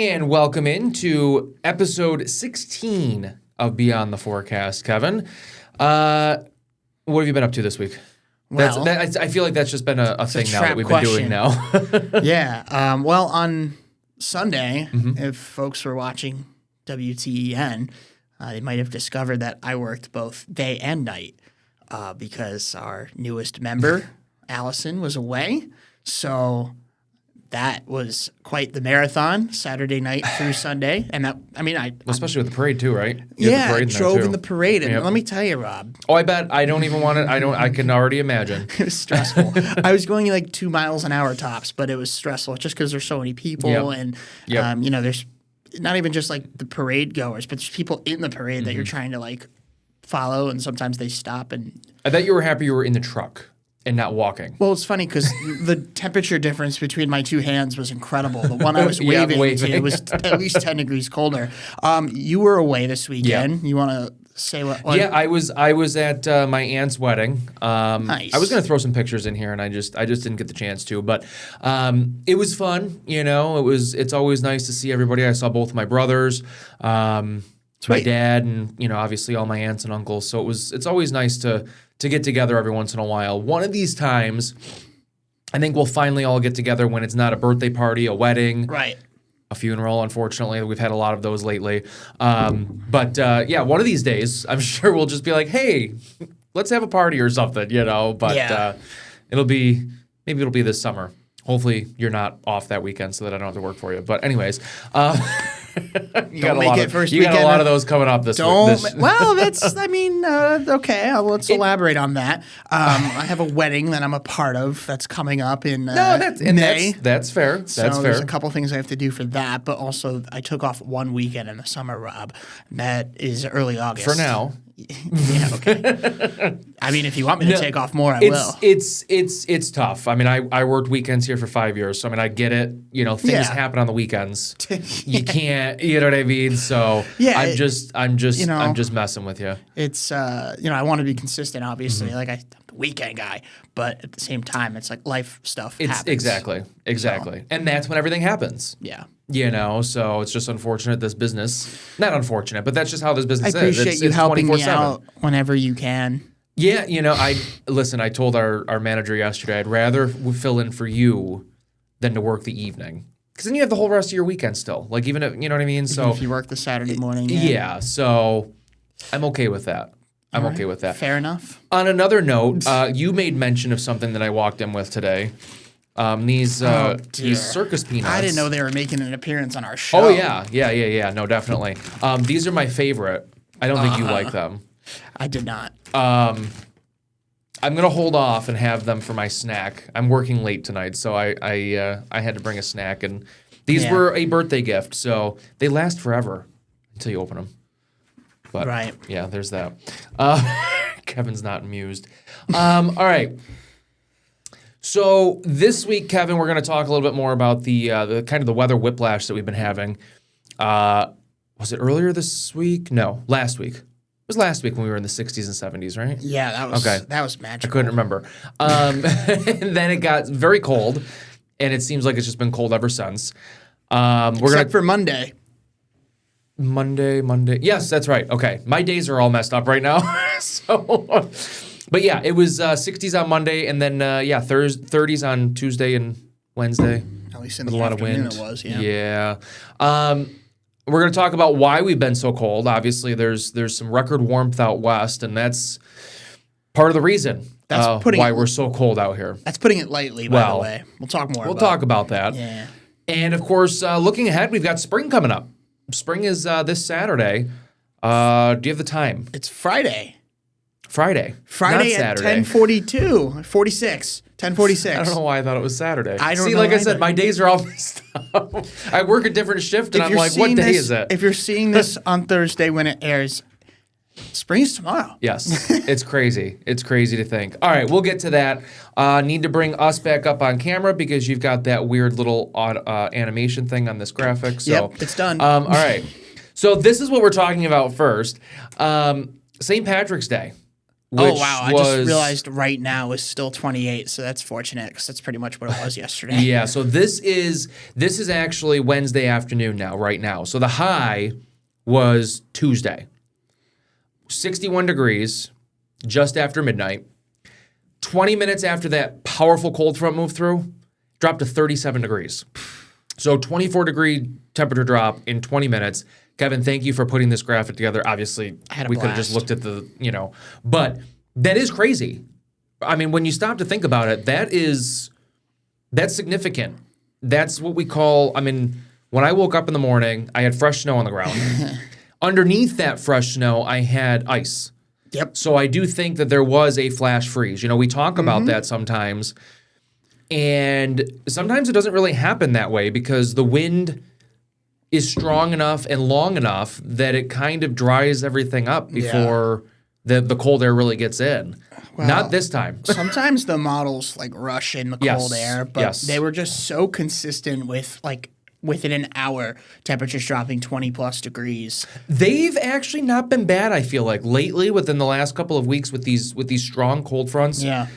And welcome into episode 16 of Beyond the Forecast, Kevin. What have you been up to this week? Well, I feel like that's just been a thing now that we've been doing now. Yeah. Well, on Sunday, if folks were watching WTEN, they might have discovered that I worked both day and night because our newest member, Allison, was away. So that was quite the marathon, Saturday night through Sunday. And that, especially with the parade too, right? Drove in the parade. And let me tell you, Rob. Oh, I bet. I don't even want it. I can already imagine. It was stressful. I was going like 2 miles an hour tops, but it was stressful just because there's so many people. And, there's not even just like the parade goers, but there's people in the parade that you're trying to like follow. And sometimes they stop. And I bet you were happy you were in the truck and not walking. Well, it's funny because the temperature difference between my two hands was incredible. The one I was waving to was at least 10 degrees colder. You were away this weekend. You want to say what? Yeah, I was at my aunt's wedding. Nice. I was going to throw some pictures in here, and I just didn't get the chance to. But it was fun. It's always nice to see everybody. I saw both my brothers, my dad, and obviously all my aunts and uncles. So it's always nice to get together every once in a while. One of these times, I think we'll finally all get together when it's not a birthday party, a wedding, right? A funeral. Unfortunately, we've had a lot of those lately. But one of these days, I'm sure we'll just be like, hey, let's have a party or something, But it'll be this summer. Hopefully, you're not off that weekend so that I don't have to work for you. But anyways. You got a lot of those coming up this week. Well, that's, okay. Let's elaborate on that. I have a wedding that I'm a part of that's coming up in May. That's fair. There's a couple things I have to do for that, but also I took off one weekend in the summer, Rob. That is early August. For now. Yeah, okay. If you want me to take off more, I will. It's tough. I worked weekends here for 5 years, so I get it. Things happen on the weekends. You can't, you know what I mean? So I'm just messing with you. It's I want to be consistent, obviously. Like I'm the weekend guy, but at the same time, it's like life stuff happens. Exactly. So. And that's when everything happens. Yeah. So it's just unfortunate this business. Not unfortunate, but that's just how this business is. I appreciate you helping me out whenever you can. Yeah, I told our manager yesterday I'd rather fill in for you than to work the evening. Because then you have the whole rest of your weekend still. Like even if, you know what I mean? Even if you work the Saturday morning. Yeah, so I'm okay with that. I'm okay with that. Fair enough. On another note, you made mention of something that I walked in with today. These circus peanuts. I didn't know they were making an appearance on our show. Oh, yeah. No, definitely. These are my favorite. I don't think you like them. I did not. I'm going to hold off and have them for my snack. I'm working late tonight, so I had to bring a snack. And these were a birthday gift, so they last forever until you open them. But, right. Yeah, there's that. Kevin's not amused. All right. So this week, Kevin, we're going to talk a little bit more about the kind of the weather whiplash that we've been having. Was it earlier this week? No, last week. It was last week when we were in the 60s and 70s, right? Yeah, that was magical. I couldn't remember. And then it got very cold, and it seems like it's just been cold ever since. Except for Monday. Monday. Yes, that's right. Okay. My days are all messed up right now. But yeah, it was 60s on Monday, and then 30s on Tuesday and Wednesday. At least in the afternoon it was, yeah. We're going to talk about why we've been so cold. Obviously, there's some record warmth out west, and that's part of the reason why we're so cold out here. That's putting it lightly, by the way. We'll talk more We'll talk about that. Yeah. And, of course, looking ahead, we've got spring coming up. Spring is this Saturday. Do you have the time? It's Friday. Friday at 10:42, 46, 10:46. I don't know why I thought it was Saturday. I don't See, know like either. I said, my days are all messed up. I work a different shift, and I'm like, what day is it? If you're seeing this on Thursday when it airs, spring's tomorrow. Yes, it's crazy. It's crazy to think. All right, we'll get to that. Need to bring us back up on camera because you've got that weird little animation thing on this graphic. So, yep, it's done. All right. So this is what we're talking about first. St. Patrick's Day. which I was, just realized right now is still 28, so that's fortunate because that's pretty much what it was yesterday. Yeah, so this is actually Wednesday afternoon now, right now. So the high was Tuesday. 61 degrees just after midnight. 20 minutes after that powerful cold front moved through, dropped to 37 degrees. So 24-degree temperature drop in 20 minutes. Kevin, thank you for putting this graphic together. Obviously, we could have just looked at the, but that is crazy. I mean, when you stop to think about it, that's significant. That's what we call, when I woke up in the morning, I had fresh snow on the ground. Underneath that fresh snow, I had ice. Yep. So I do think that there was a flash freeze. We talk about that sometimes. And sometimes it doesn't really happen that way because the wind is strong enough and long enough that it kind of dries everything up before the cold air really gets in. Well, not this time. Sometimes the models rush in the cold air, but they were just so consistent with within an hour, temperatures dropping 20 plus degrees. They've actually not been bad, I feel like, lately within the last couple of weeks with these strong cold fronts. Yeah.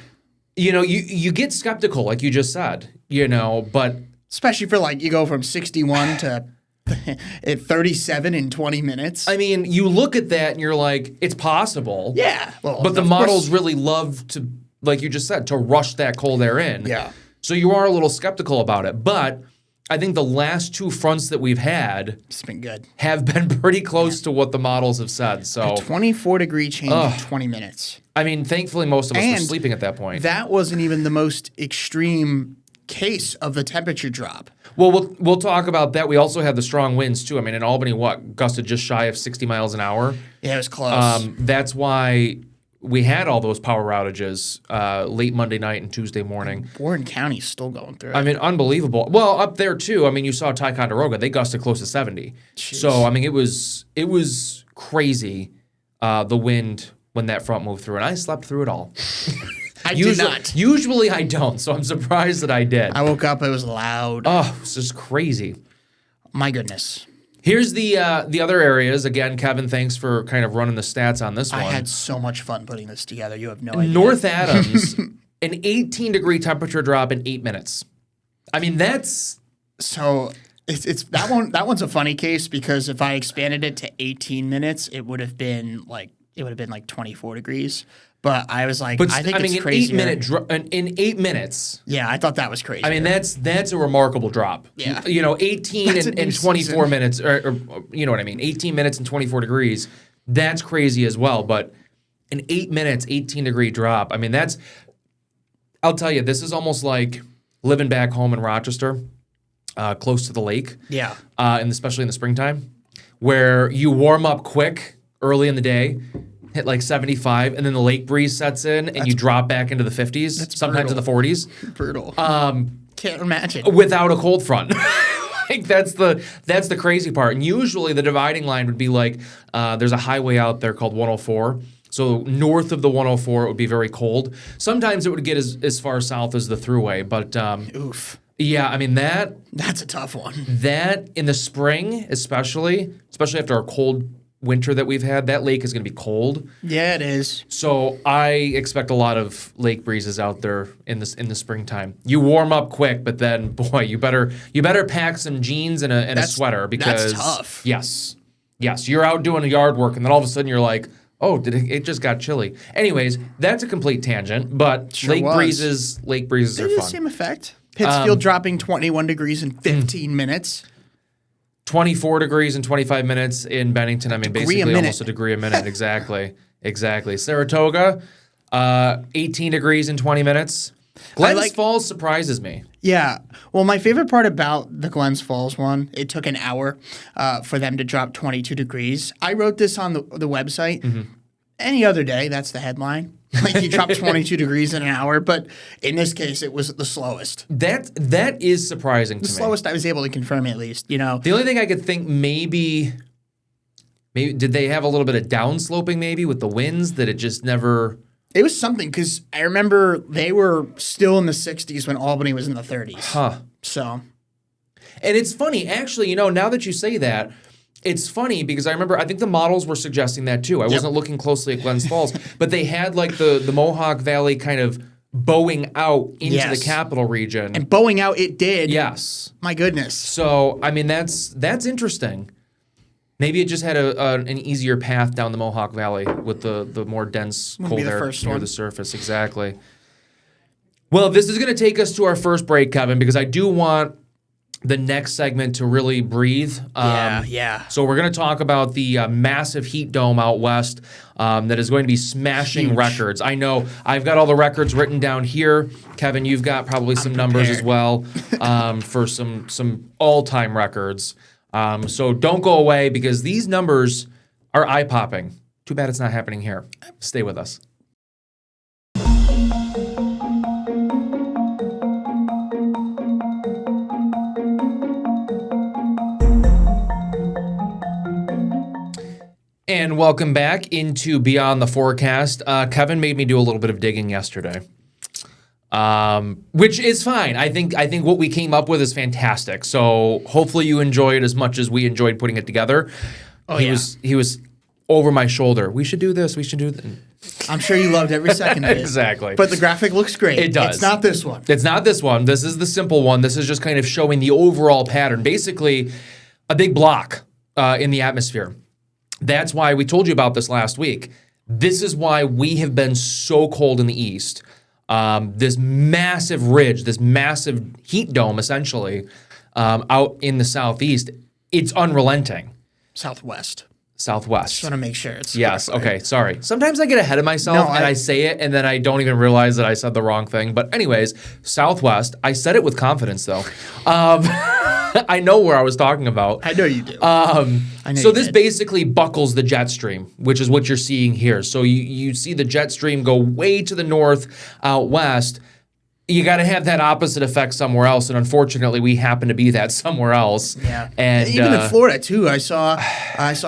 You get skeptical, like you just said, but especially for you go from 61 to at 37 in 20 minutes. I mean, you look at that and you're like, it's possible. Yeah. Well, but the models really love to, like you just said, to rush that cold air in. Yeah. So you are a little skeptical about it. But I think the last two fronts that we've had it's been good. Have been pretty close to what the models have said. So a 24-degree change in 20 minutes. I mean, thankfully, most of us were sleeping at that point. That wasn't even the most extreme case of the temperature drop. Well, we'll talk about that. We also had the strong winds, too. I mean, in Albany, gusted just shy of 60 miles an hour? Yeah, it was close. That's why we had all those power outages late Monday night and Tuesday morning. Warren County's still going through it. I mean, unbelievable. Well, up there, too. I mean, you saw Ticonderoga. They gusted close to 70. Jeez. So, I mean, it was crazy, the wind when that front moved through. And I slept through it all. I did not. Usually I don't, so I'm surprised that I did. I woke up, it was loud. Oh, this is crazy. My goodness. Here's the other areas. Again, Kevin, thanks for kind of running the stats on this one. I had so much fun putting this together. You have no idea. North Adams, an 18-degree temperature drop in 8 minutes. I mean, that's... So it's that one. That one's a funny case because if I expanded it to 18 minutes, it would have been like 24 degrees. But I was like, I think it's crazy. In 8 minutes. Yeah, I thought that was crazy. I mean, that's a remarkable drop. Yeah. 18 and 24 minutes, or you know what I mean? 18 minutes and 24 degrees. That's crazy as well. But in 8 minutes, 18-degree drop. I mean, I'll tell you, this is almost like living back home in Rochester, close to the lake. Yeah. And especially in the springtime, where you warm up quick early in the day, hit like 75, and then the lake breeze sets in, and you drop back into the 50s, sometimes in the 40s. Brutal. Can't imagine. Without a cold front. That's the crazy part. And usually the dividing line would be like, there's a highway out there called 104. So north of the 104, it would be very cold. Sometimes it would get as far south as the thruway, but oof. Yeah, I mean that's a tough one. That in the spring, especially after our cold winter that we've had, that lake is going to be cold. Yeah, it is. So I expect a lot of lake breezes out there in the springtime. You warm up quick, but then boy, you better pack some jeans and a sweater because that's tough. Yes, you're out doing the yard work, and then all of a sudden you're like, oh, it just got chilly. Anyways, that's a complete tangent, but sure lake breezes are fun. The same effect. Pittsfield dropping 21 degrees in 15 minute. 24 degrees in 25 minutes in Bennington. I mean, basically almost a degree a minute. Exactly. Saratoga, 18 degrees in 20 minutes. Glens Falls surprises me. Yeah. Well, my favorite part about the Glens Falls one, it took an hour for them to drop 22 degrees. I wrote this on the website. Mm-hmm. Any other day, that's the headline. Like you dropped 22 degrees in an hour, but in this case, it was the slowest. That is surprising to me. The slowest I was able to confirm, at least. The only thing I could think maybe did they have a little bit of downsloping maybe with the winds that it just never. It was something because I remember they were still in the 60s when Albany was in the 30s. Huh. So. And it's funny, actually. Now that you say that. it's funny because I think the models were suggesting that too. I wasn't looking closely at Glens Falls, but they had like the Mohawk Valley kind of bowing out into the capital region. And bowing out it did. Yes. My goodness. So, I mean, that's interesting. Maybe it just had an easier path down the Mohawk Valley with the more dense cold air near the surface. Exactly. Well, this is going to take us to our first break, Kevin, because I do want the next segment to really breathe. So we're going to talk about the massive heat dome out west that is going to be smashing records. I know I've got all the records written down here. Kevin, you've got probably some numbers as well for some all-time records. So don't go away because these numbers are eye-popping. Too bad it's not happening here. Stay with us. And welcome back into Beyond the Forecast. Kevin made me do a little bit of digging yesterday, which is fine. I think what we came up with is fantastic. So hopefully you enjoy it as much as we enjoyed putting it together. He was over my shoulder. We should do this. We should do that. I'm sure you loved every second of it. Exactly. But the graphic looks great. It does. It's not this one. It's not this one. This is the simple one. This is just kind of showing the overall pattern. Basically, a big block in the atmosphere. That's why we told you about this last week. This is why we have been so cold in the east. This massive ridge, this massive heat dome, essentially, out in the southeast, it's unrelenting. Southwest. Just want to make sure it's yes. Okay. Sorry. Sometimes I get ahead of myself and I say it and then I don't even realize that I said the wrong thing. But anyways, southwest. I said it with confidence though. I know where I was talking about. I know you do. So this basically buckles the jet stream, which is what you're seeing here. So you see the jet stream go way to the north out west. You got to have that opposite effect somewhere else, and unfortunately, we happen to be that somewhere else. Yeah, and even in Florida too. I saw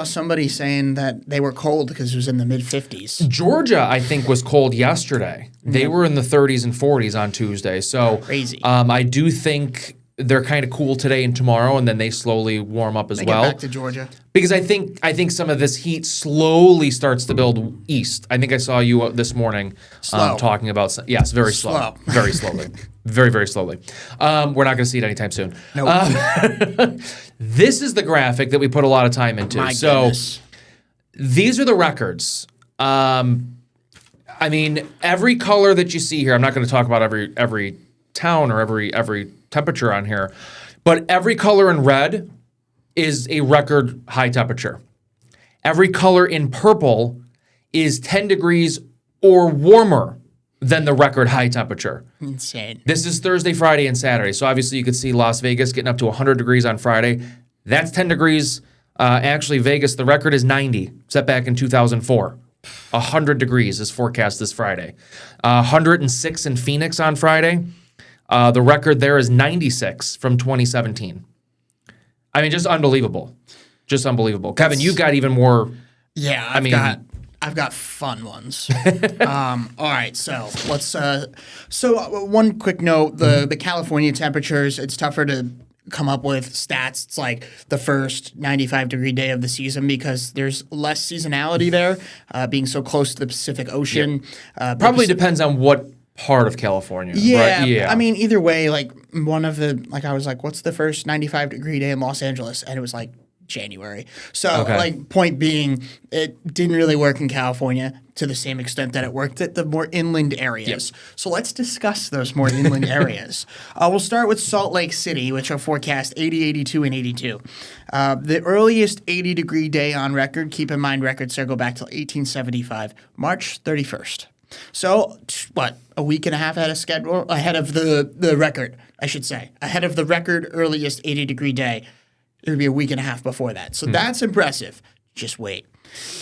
somebody saying that they were cold because it was in the mid-50s. Georgia, I think, was cold yesterday. They were in the 30s and 40s on Tuesday. So crazy. I do think they're kind of cool today and tomorrow, and then they slowly warm up as well. Get back to Georgia. Because I think some of this heat slowly starts to build east. I think I saw you this morning talking about yes, very slow, very slowly, very very slowly. We're not going to see it anytime soon. Nope. This is the graphic that we put a lot of time into. My goodness. These are the records. I mean, every color that you see here. I'm not going to talk about every town or every temperature on here, but every color in red is a record high temperature. Every color in purple is 10 degrees or warmer than the record high temperature. Insane. This is Thursday, Friday, and Saturday. So obviously you could see Las Vegas getting up to 100 degrees on Friday. That's 10 degrees. Actually, Vegas, the record is 90, set back in 2004. 100 degrees is forecast this Friday. 106 in Phoenix on Friday. The record there is 96 from 2017. I mean, just unbelievable. Just unbelievable. Kevin, you've got even more. Yeah, I've got fun ones. All right, so let's. So one quick note: the California temperatures. It's tougher to come up with stats. It's like the first 95-degree day of the season because there's less seasonality there, being so close to the Pacific Ocean. Probably depends on what part of California. Yeah, right? Yeah. I mean, either way, like one of the I was like, what's the first 95-degree day in Los Angeles? And it was like January. So, like, point being, it didn't really work in California to the same extent that it worked at the more inland areas. Yep. So let's discuss those more inland areas. We'll start with Salt Lake City, which are forecast 80, 82, and 82. The earliest 80-degree day on record, keep in mind records there go back till 1875, March 31st. So, what, a week and a half ahead of schedule? Ahead of the record, I should say. Ahead of the record earliest 80-degree day. It would be a week and a half before that. So that's impressive. Just wait.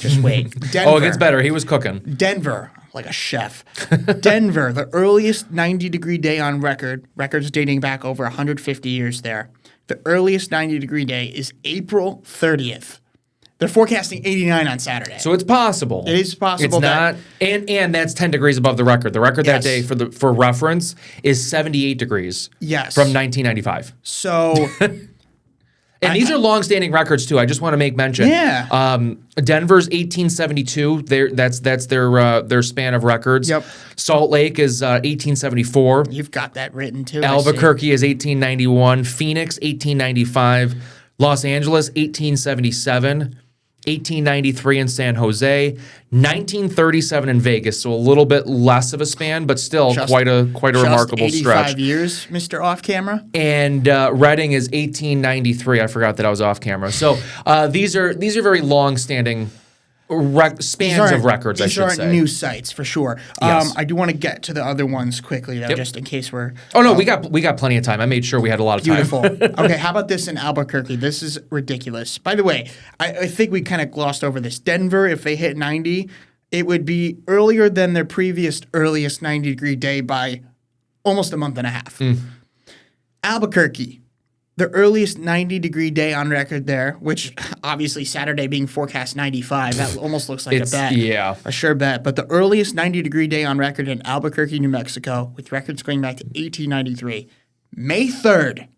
Denver. It gets better. He was cooking. Denver, like a chef. Denver, the earliest 90-degree day on record. Records dating back over 150 years there. The earliest 90-degree day is April 30th. They're forecasting 89 on Saturday. So it's possible. It is possible. It's not, and that's 10 degrees above the record. The record that day, for reference, is 78 degrees. Yes. From 1995. So And these are long-standing records too. I just want to make mention. Yeah. Denver's 1872. That's their span of records. Yep. Salt Lake is 1874. You've got that written too. Albuquerque is 1891. Phoenix 1895. Los Angeles 1877. 1893 in San Jose, 1937 in Vegas, so a little bit less of a span, but still quite a remarkable 85 stretch. years, Mr. Off Camera. And Reading is 1893. I forgot that I was off camera. So these are very long-standing spans of records, I should say. These aren't new sites for sure. Yes. I do want to get to the other ones quickly though, just in case we're. Oh no, we got plenty of time. I made sure we had a lot of time. Beautiful. Okay, how about this in Albuquerque? This is ridiculous. By the way, I think we kind of glossed over this. Denver, if they hit 90, it would be earlier than their previous earliest 90-degree day by almost a month and a half. Albuquerque, the earliest 90-degree day on record there, which obviously Saturday being forecast 95, that almost looks like a bet. Yeah. A sure bet. But the earliest 90-degree day on record in Albuquerque, New Mexico, with records going back to 1893, May 3rd.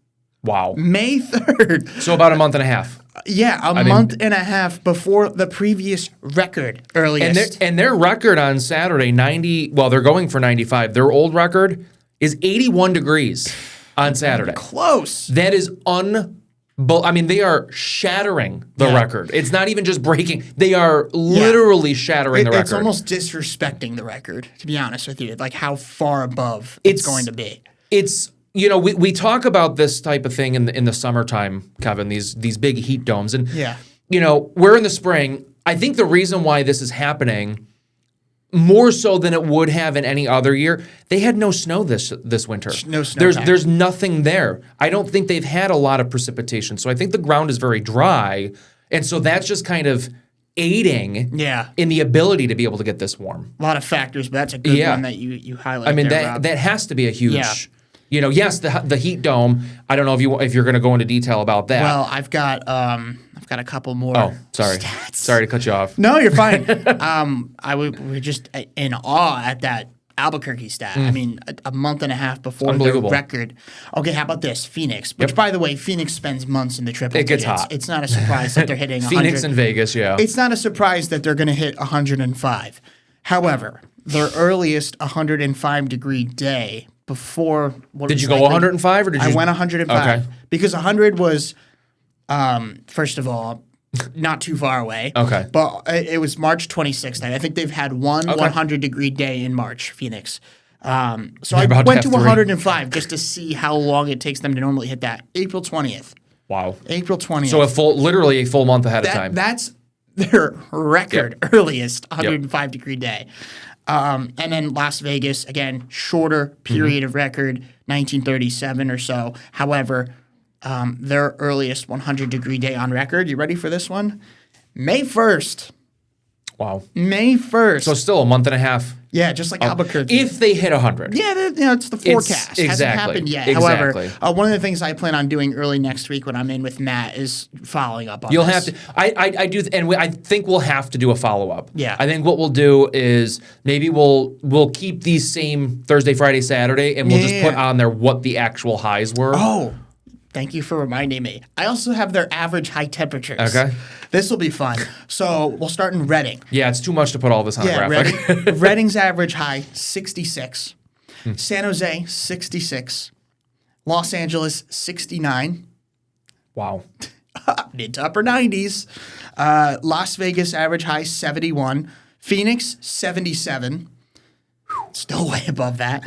Wow. May 3rd. So about a month and a half. Yeah, a month and a half before the previous record earliest. And their record on Saturday, 90, well, they're going for 95. Their old record is 81 degrees on Saturday. Close. That is I mean, they are shattering the record. It's not even just breaking. They are literally shattering the record. It's almost disrespecting the record, to be honest with you, like how far above it's going to be. It's, we talk about this type of thing in the summertime, Kevin, these big heat domes. And, we're in the spring. I think the reason why this is happening more so than it would have in any other year, they had no snow this winter. No snow. There's nothing there. I don't think they've had a lot of precipitation. So I think the ground is very dry. And so that's just kind of aiding in the ability to be able to get this warm. A lot of factors, but that's a good one that you highlighted. I mean, there, that has to be a huge yes, the heat dome. I don't know if you're going to go into detail about that. Well, I've got a couple more. Oh, sorry. Stats. Sorry to cut you off. No, you're fine. We're just in awe at that Albuquerque stat. I mean, a month and a half before the record. Okay, how about this? Phoenix, which by the way, Phoenix spends months in the triple digits. It gets hot. It's not a surprise that they're hitting 100. Phoenix and Vegas, It's not a surprise that they're going to hit 105. However, their earliest 105-degree day before Did you go 105 or did you? I went 105 Okay. because 100 was first of all not too far away. Okay. But it was March 26th. I think they've had one 100-degree day in March, Phoenix. So I went to 105 just to see how long it takes them to normally hit that. April 20th. Wow. April 20th. So literally a full month ahead of time. That's their record earliest 105-degree day. And then Las Vegas, again, shorter period of record, 1937 or so. However, their earliest 100-degree day on record. You ready for this one? May 1st. Wow. May 1st. So still a month and a half. Yeah, just like Albuquerque. If they hit 100. Yeah, it's the forecast. Hasn't happened yet. Exactly. However, one of the things I plan on doing early next week when I'm in with Matt is following up on You'll this. have to. I do, and I think we'll have to do a follow up. Yeah. I think what we'll do is maybe we'll keep these same Thursday, Friday, Saturday, and we'll just put on there what the actual highs were. Oh. Thank you for reminding me. I also have their average high temperatures. Okay. This will be fun. So we'll start in Reading. Yeah, it's too much to put all this on a graphic. Reading's average high, 66. San Jose, 66. Los Angeles, 69. Wow. Mid to upper 90s. Las Vegas, average high, 71. Phoenix, 77. Still way above that.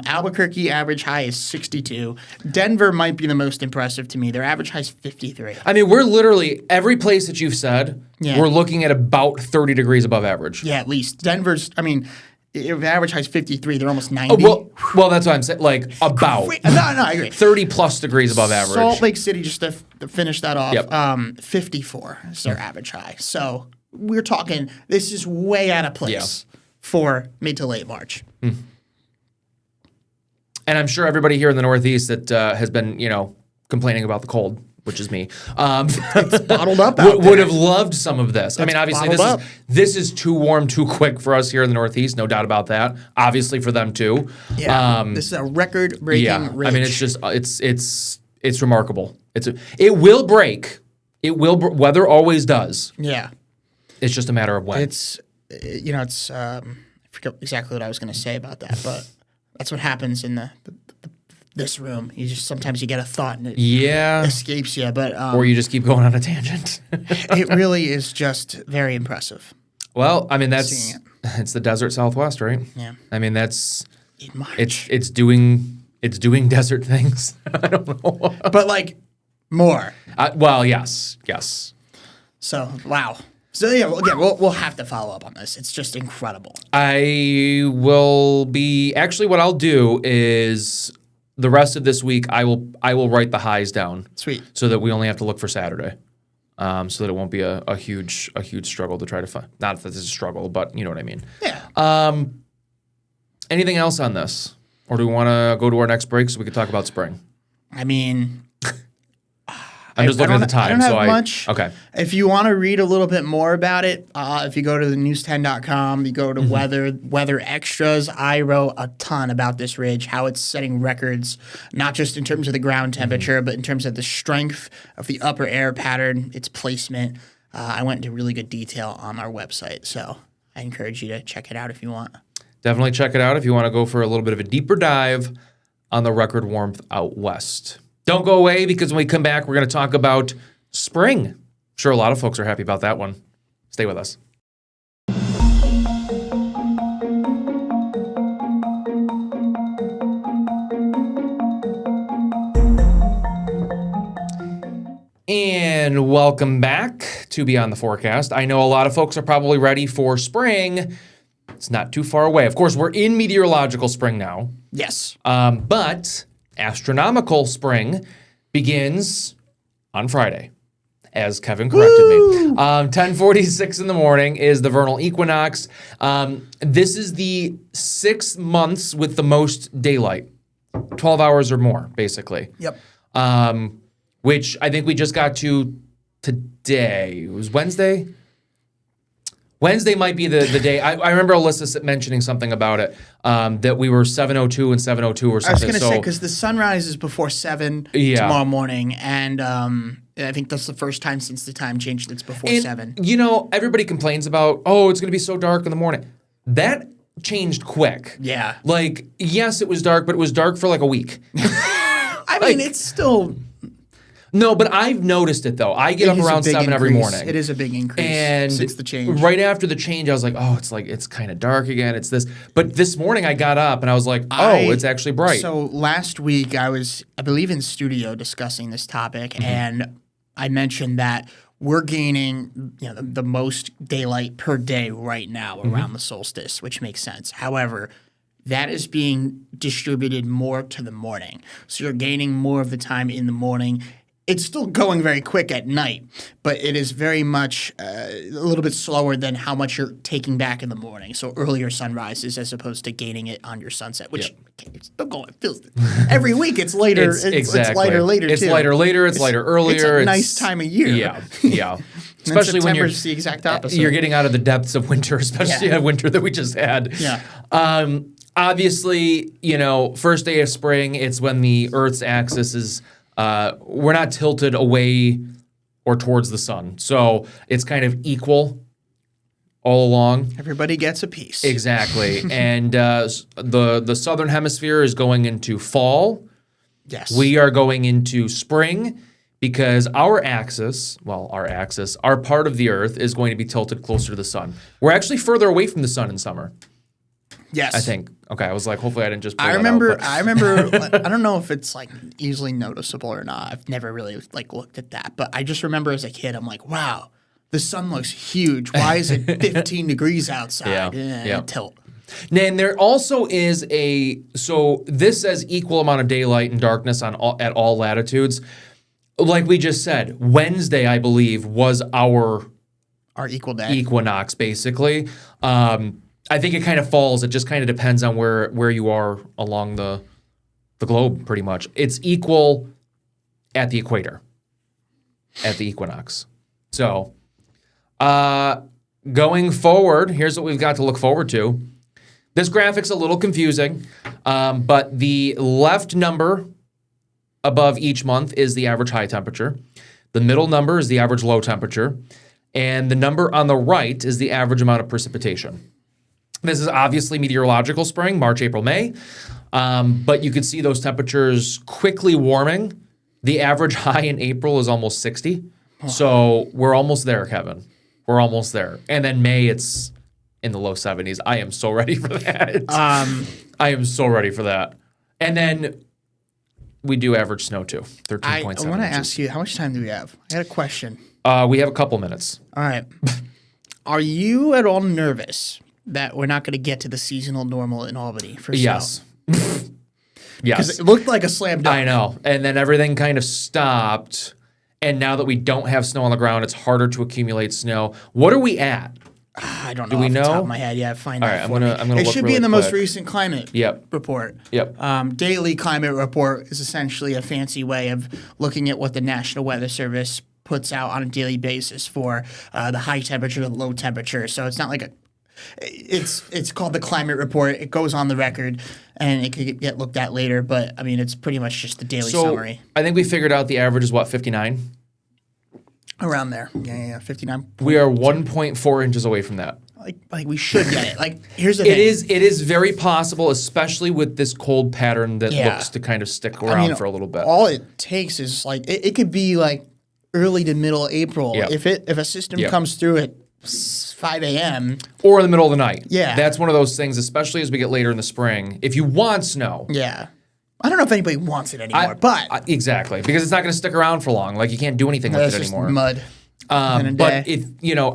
Albuquerque average high is 62. Denver might be the most impressive to me. Their average high is 53. I mean, we're literally, every place that you've said, we're looking at about 30 degrees above average. Yeah, at least. Denver's, I mean, if the average high is 53, they're almost 90. Well, that's what I'm saying. Like, about. No, I agree. 30 plus degrees above average. Salt Lake City, just to finish that off, 54 is their average high. So we're talking, this is way out of place. For mid to late March. And I'm sure everybody here in the Northeast that has been, complaining about the cold, which is me, it's bottled up out would have loved some of this. I mean, obviously, bottled this is too warm, too quick for us here in the Northeast, no doubt about that. Obviously, for them too. Yeah, this is a record-breaking ridge. I mean, it's just It's remarkable. It will break. Weather always does. Yeah. It's just a matter of when. It's I forget exactly what I was going to say about that, but that's what happens in this room. Sometimes you get a thought and it escapes you, but or you just keep going on a tangent. It really is just very impressive. Well, I mean it's the desert Southwest, right? Yeah. I mean it's In March. it's doing desert things. I don't know, but like more. Well, yes. So wow. So yeah, we'll have to follow up on this. It's just incredible. I will be actually. What I'll do is the rest of this week I will write the highs down. Sweet. So that we only have to look for Saturday. So that it won't be a huge struggle to try to find. Not that this is a struggle, but you know what I mean. Yeah. Anything else on this, or do we want to go to our next break so we can talk about spring? I mean. I'm just looking at the time. I don't have much. Okay. If you want to read a little bit more about it, if you go to the news10.com, you go to weather extras, I wrote a ton about this ridge, how it's setting records, not just in terms of the ground temperature, but in terms of the strength of the upper air pattern, its placement. I went into really good detail on our website, so I encourage you to check it out if you want. Definitely check it out if you want to go for a little bit of a deeper dive on the record warmth out west. Don't go away, because when we come back, we're going to talk about spring. I'm sure a lot of folks are happy about that one. Stay with us. And welcome back to Beyond the Forecast. I know a lot of folks are probably ready for spring. It's not too far away. Of course, we're in meteorological spring now. Yes. But astronomical spring begins on Friday, as Kevin corrected me. 10:46 in the morning is the vernal equinox. This is the 6 months with the most daylight, 12 hours or more, basically. Yep. Which I think we just got to today. It was Wednesday? Wednesday might be the day. I remember Alyssa mentioning something about it, that we were 7:02 and 7:02 or something. I was going to say, because the sunrise is before 7 tomorrow morning, and I think that's the first time since the time changed that's before 7. You know, everybody complains about, it's going to be so dark in the morning. That changed quick. Yeah. Like, yes, it was dark, but it was dark for like a week. I mean, it's still... No, but I've noticed it, though. I get up around 7 every morning. It is a big increase since the change. Right after the change, I was like, it's kind of dark again. It's this. But this morning I got up and I was like, it's actually bright. So last week I was, I believe, in studio discussing this topic, and I mentioned that we're gaining the most daylight per day right now around the solstice, which makes sense. However, that is being distributed more to the morning. So you're gaining more of the time in the morning. It's still going very quick at night, but it is very much a little bit slower than how much you're taking back in the morning. So earlier sunrises as opposed to gaining it on your sunset, which it's still going. It feels every week it's later. It's lighter later. It's too. lighter later. It's lighter earlier. It's a nice time of year. Yeah. Especially when you're the exact opposite. You're getting out of the depths of winter, especially a winter that we just had. Yeah. Obviously, first day of spring, it's when the Earth's axis is. We're not tilted away or towards the sun. So it's kind of equal all along. Everybody gets a piece. Exactly. And the southern hemisphere is going into fall. Yes. We are going into spring because our part of the Earth is going to be tilted closer to the sun. We're actually further away from the sun in summer. Yes. I think. Okay, I was like, hopefully I didn't just pull I that remember, out, I remember, I don't know if it's like easily noticeable or not. I've never really looked at that. But I just remember as a kid, I'm like, wow, the sun looks huge. Why is it 15 degrees outside? Tilt. And there also is so this says equal amount of daylight and darkness at all latitudes. Like we just said, Wednesday, I believe, was our equal day. Equinox, basically. I think it kind of falls. It just kind of depends on where you are along the globe, pretty much. It's equal at the equator, at the equinox. So, going forward, here's what we've got to look forward to. This graphic's a little confusing, but the left number above each month is the average high temperature. The middle number is the average low temperature. And the number on the right is the average amount of precipitation. This is obviously meteorological spring, March, April, May. But you could see those temperatures quickly warming. The average high in April is almost 60. So we're almost there, Kevin. We're almost there. And then May, it's in the low 70s. I am so ready for that. I am so ready for that. And then we do average snow too, 13.7 I want to inches. ask you, how much time do we have? I got a question. We have a couple minutes. All right. Are you at all nervous that we're not going to get to the seasonal normal in Albany for snow? Yes. Because Yes. it looked like a slam dunk. I know. And then everything kind of stopped. And now that we don't have snow on the ground, it's harder to accumulate snow. What are we at? I don't know. Do we off the know? top of my head. Yeah, find All out right, I'm for gonna me. It look should be really in the most quick. recent climate report. Yep. Daily climate report is essentially a fancy way of looking at what the National Weather Service puts out on a daily basis for the high temperature, the low temperature. So it's not like it's called the climate report. It goes on the record, and it could get looked at later. But I mean, it's pretty much just the daily summary. I think we figured out the average is what, 59? Around there. Yeah. 59. We are 1.4 inches away from that. Like we should get it. Like here's the thing. It is very possible, especially with this cold pattern that Yeah. looks to kind of stick around for a little bit. All it takes is like it could be like early to middle April. Yep. If a system Yep. comes through at 5 a.m. Or in the middle of the night. Yeah. That's one of those things, especially as we get later in the spring. If you want snow. Yeah. I don't know if anybody wants it anymore, but Exactly. Because it's not going to stick around for long. Like you can't do anything with that's it just anymore. mud. in a But day.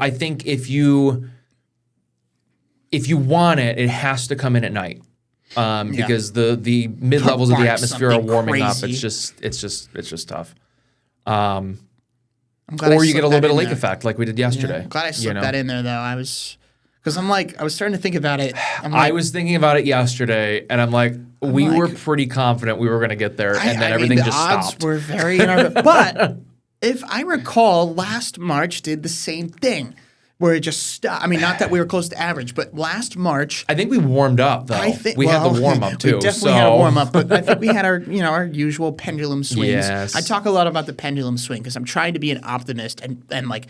I think if you want it, it has to come in at night. Because the mid levels of the Mark atmosphere are something warming up. crazy. It's just tough. I'm glad Or I you get slipped a little that bit of in lake there. effect like we did yesterday. I'm glad I you slipped know? that in there though. I was starting to think about it. I was thinking about it yesterday, and I'm like, we were pretty confident we were going to get there, and then everything the just odds stopped. were very in our but if I recall, last March did the same thing where it just stopped. I mean, not that we were close to average, but last March. I think we warmed up though. I think we had the warm up too. We definitely had a warm up, but I think we had our usual pendulum swings. Yes. I talk a lot about the pendulum swing because I'm trying to be an optimist and like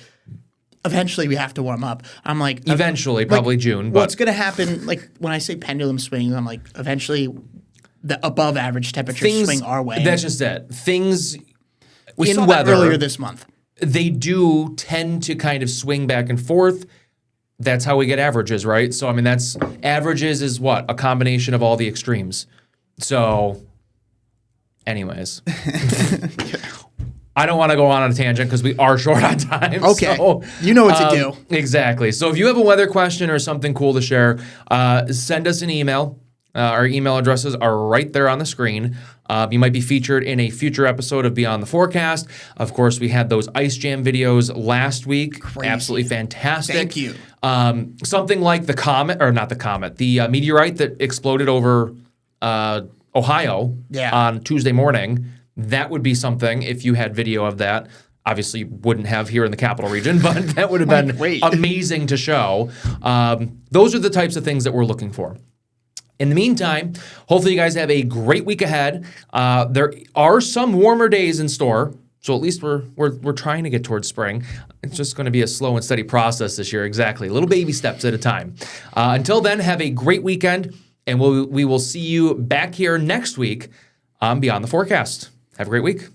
eventually we have to warm up. I'm like Eventually, probably June. What's But going to happen? Like when I say pendulum swing, I'm like eventually the above average temperature swing our way. That's just it. Things we in saw weather that earlier this month. they do tend to kind of swing back and forth. That's how we get averages, right? So I mean, averages is what? A combination of all the extremes. So, anyways. I don't want to go on a tangent because we are short on time. Okay. So, You know what to do. Exactly. So if you have a weather question or something cool to share, send us an email. Our email addresses are right there on the screen. You might be featured in a future episode of Beyond the Forecast. Of course, we had those Ice Jam videos last week. Crazy. Absolutely fantastic. Thank you. Something like the meteorite that exploded over Ohio on Tuesday morning. That would be something if you had video of that. Obviously, you wouldn't have here in the capital region, but that would have been amazing to show. Those are the types of things that we're looking for. In the meantime, hopefully you guys have a great week ahead. There are some warmer days in store, so at least we're trying to get towards spring. It's just going to be a slow and steady process this year, exactly. Little baby steps at a time. Until then, have a great weekend, and we will see you back here next week on Beyond the Forecast. Have a great week.